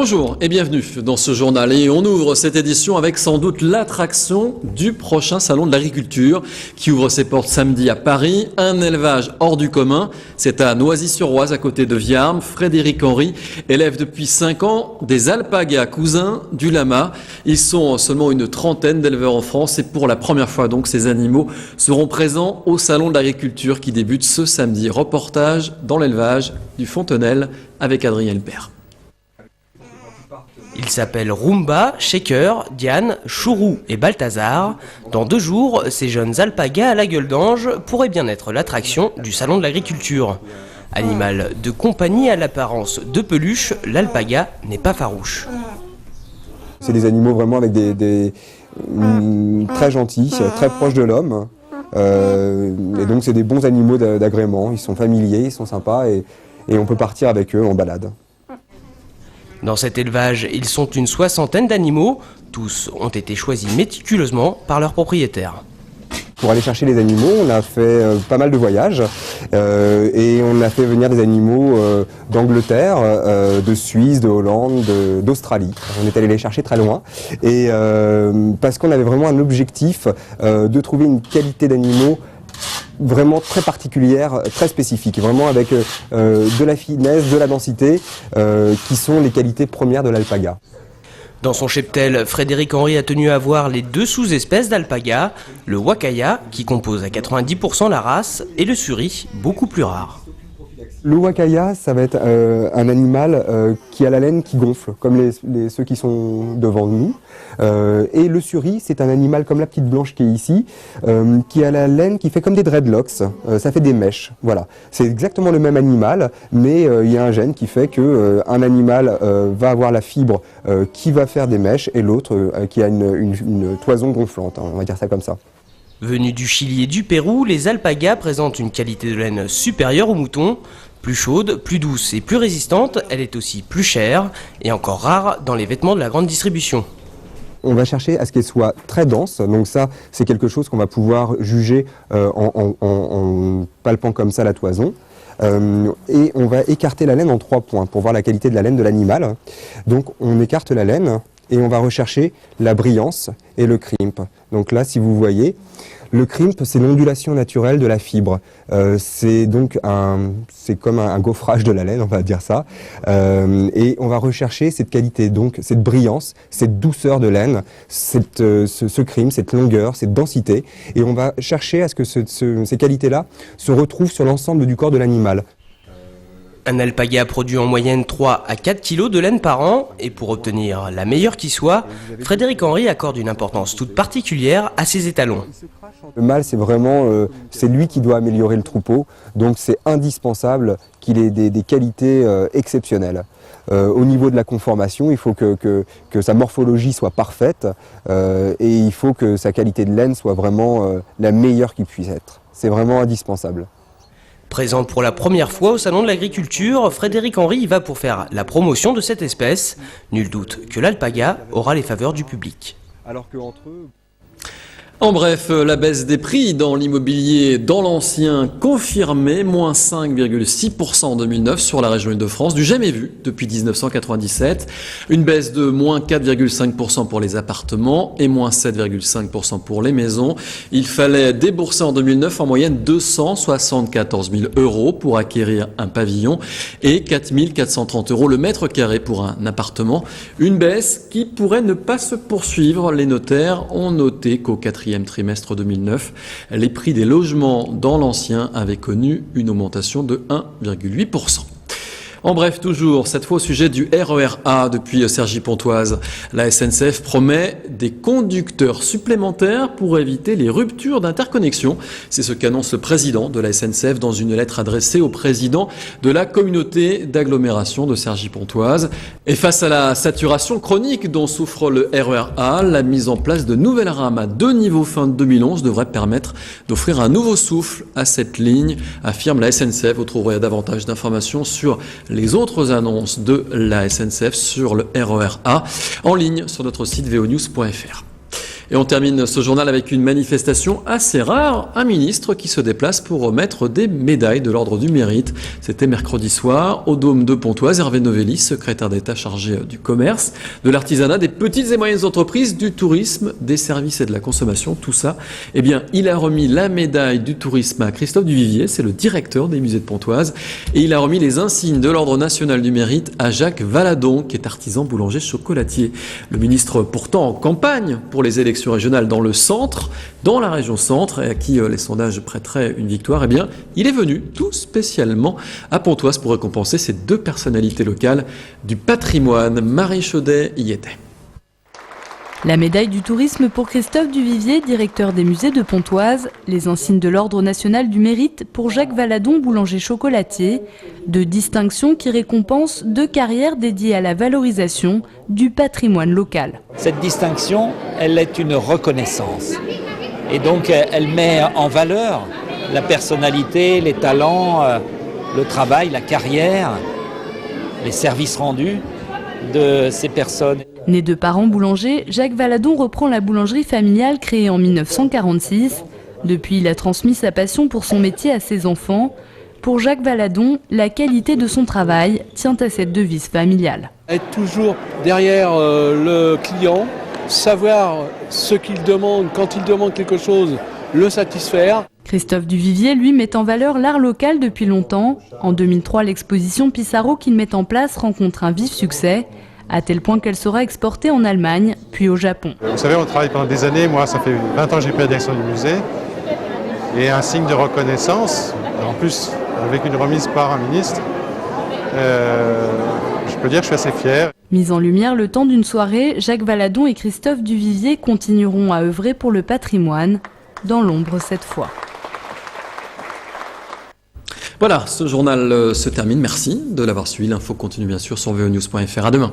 Bonjour et bienvenue dans ce journal et on ouvre cette édition avec sans doute l'attraction du prochain salon de l'agriculture qui ouvre ses portes samedi à Paris. Un élevage hors du commun, c'est à Noisy-sur-Oise à côté de Viarmes. Frédéric Henry élève depuis 5 ans des alpagas, cousins du lama. Ils sont seulement une trentaine d'éleveurs en France et pour la première fois donc ces animaux seront présents au salon de l'agriculture qui débute ce samedi. Reportage dans l'élevage du Fontenelle avec Adrien Père. Ils s'appellent Rumba, Shaker, Diane, Chourou et Balthazar. Dans 2 jours, ces jeunes alpagas à la gueule d'ange pourraient bien être l'attraction du salon de l'agriculture. Animal de compagnie à l'apparence de peluche, l'alpaga n'est pas farouche. C'est des animaux vraiment avec très gentils, très proches de l'homme. Et donc c'est des bons animaux d'agrément, ils sont familiers, ils sont sympas et on peut partir avec eux en balade. Dans cet élevage, ils sont une 60aine d'animaux. Tous ont été choisis méticuleusement par leurs propriétaires. Pour aller chercher les animaux, on a fait pas mal de voyages et on a fait venir des animaux d'Angleterre, de Suisse, de Hollande, d'Australie. On est allé les chercher très loin et parce qu'on avait vraiment un objectif de trouver une qualité d'animaux vraiment très particulière, très spécifique, vraiment avec de la finesse, de la densité, qui sont les qualités premières de l'alpaga. Dans son cheptel, Frédéric Henry a tenu à voir les 2 sous-espèces d'alpaga, le wakaya, qui compose à 90% la race, et le suri, beaucoup plus rare. Le wakaya, ça va être un animal qui a la laine qui gonfle, comme ceux qui sont devant nous. Et le suri, c'est un animal comme la petite blanche qui est ici, qui a la laine qui fait comme des dreadlocks, ça fait des mèches. Voilà. C'est exactement le même animal, mais il y a un gène qui fait qu'un animal va avoir la fibre qui va faire des mèches et l'autre qui a une toison gonflante, hein, on va dire ça comme ça. Venus du Chili et du Pérou, les alpagas présentent une qualité de laine supérieure aux moutons. Plus chaude, plus douce et plus résistante, elle est aussi plus chère et encore rare dans les vêtements de la grande distribution. On va chercher à ce qu'elle soit très dense, donc ça c'est quelque chose qu'on va pouvoir juger en palpant comme ça la toison. Et on va écarter la laine en 3 points pour voir la qualité de la laine de l'animal. Donc on écarte la laine et on va rechercher la brillance et le crimp. Donc là si vous voyez, le crimp, c'est l'ondulation naturelle de la fibre. C'est comme un gaufrage de la laine, on va dire ça. Et on va rechercher cette qualité, donc cette brillance, cette douceur de laine, ce crimp, cette longueur, cette densité. Et on va chercher à ce que ces qualités-là se retrouvent sur l'ensemble du corps de l'animal. Un alpaga produit en moyenne 3 à 4 kg de laine par an, et pour obtenir la meilleure qui soit, Frédéric Henry accorde une importance toute particulière à ses étalons. Le mâle, c'est vraiment, c'est lui qui doit améliorer le troupeau, donc c'est indispensable qu'il ait des qualités exceptionnelles. Au niveau de la conformation, il faut que sa morphologie soit parfaite et il faut que sa qualité de laine soit vraiment la meilleure qui puisse être. C'est vraiment indispensable. Présent pour la première fois au salon de l'agriculture, Frédéric Henry va pour faire la promotion de cette espèce. Nul doute que l'alpaga aura les faveurs du public. Alors qu'entre eux... En bref, la baisse des prix dans l'immobilier dans l'ancien confirmé, moins 5,6% en 2009 sur la région Île-de-France, du jamais vu depuis 1997. Une baisse de moins 4,5% pour les appartements et moins 7,5% pour les maisons. Il fallait débourser en 2009 en moyenne 274 000 € pour acquérir un pavillon et 4 430 € le mètre carré pour un appartement. Une baisse qui pourrait ne pas se poursuivre. Les notaires ont noté qu'au 4e trimestre 2009, les prix des logements dans l'ancien avaient connu une augmentation de 1,8%. En bref, toujours, cette fois au sujet du RER A depuis Cergy-Pontoise. La SNCF promet des conducteurs supplémentaires pour éviter les ruptures d'interconnexion. C'est ce qu'annonce le président de la SNCF dans une lettre adressée au président de la communauté d'agglomération de Cergy-Pontoise. Et face à la saturation chronique dont souffre le RER A, la mise en place de nouvelles rames à 2 niveaux fin 2011 devrait permettre d'offrir un nouveau souffle à cette ligne, affirme la SNCF. Vous trouverez davantage d'informations sur les autres annonces de la SNCF sur le RER A en ligne sur notre site vonews.fr. Et on termine ce journal avec une manifestation assez rare, un ministre qui se déplace pour remettre des médailles de l'Ordre du Mérite. C'était mercredi soir au Dôme de Pontoise. Hervé Novelli, secrétaire d'État chargé du commerce, de l'artisanat, des petites et moyennes entreprises, du tourisme, des services et de la consommation, tout ça. Eh bien, il a remis la médaille du tourisme à Christophe Duvivier, c'est le directeur des musées de Pontoise, et il a remis les insignes de l'Ordre national du Mérite à Jacques Valadon, qui est artisan boulanger chocolatier. Le ministre, pourtant en campagne pour les élections régionales dans le centre, dans la région centre, et à qui les sondages prêteraient une victoire, eh bien, il est venu tout spécialement à Pontoise pour récompenser ces deux personnalités locales du patrimoine. Marie Chaudet y était. La médaille du tourisme pour Christophe Duvivier, directeur des musées de Pontoise, les insignes de l'Ordre national du Mérite pour Jacques Valadon, boulanger chocolatier, deux distinctions qui récompensent deux carrières dédiées à la valorisation du patrimoine local. Cette distinction, elle est une reconnaissance et donc elle met en valeur la personnalité, les talents, le travail, la carrière, les services rendus de ces personnes. Né de parents boulangers, Jacques Valadon reprend la boulangerie familiale créée en 1946. Depuis, il a transmis sa passion pour son métier à ses enfants. Pour Jacques Valadon, la qualité de son travail tient à cette devise familiale. Être toujours derrière le client, savoir ce qu'il demande, quand il demande quelque chose, le satisfaire. Christophe Duvivier, lui, met en valeur l'art local depuis longtemps. En 2003, l'exposition Pissarro qu'il met en place rencontre un vif succès, à tel point qu'elle sera exportée en Allemagne, puis au Japon. Vous savez, on travaille pendant des années. Moi, ça fait 20 ans que j'ai pris la direction du musée. Et un signe de reconnaissance, en plus avec une remise par un ministre, je peux dire que je suis assez fier. Mis en lumière le temps d'une soirée, Jacques Valadon et Christophe Duvivier continueront à œuvrer pour le patrimoine, dans l'ombre cette fois. Voilà, ce journal se termine. Merci de l'avoir suivi. L'info continue bien sûr sur venews.fr. À demain.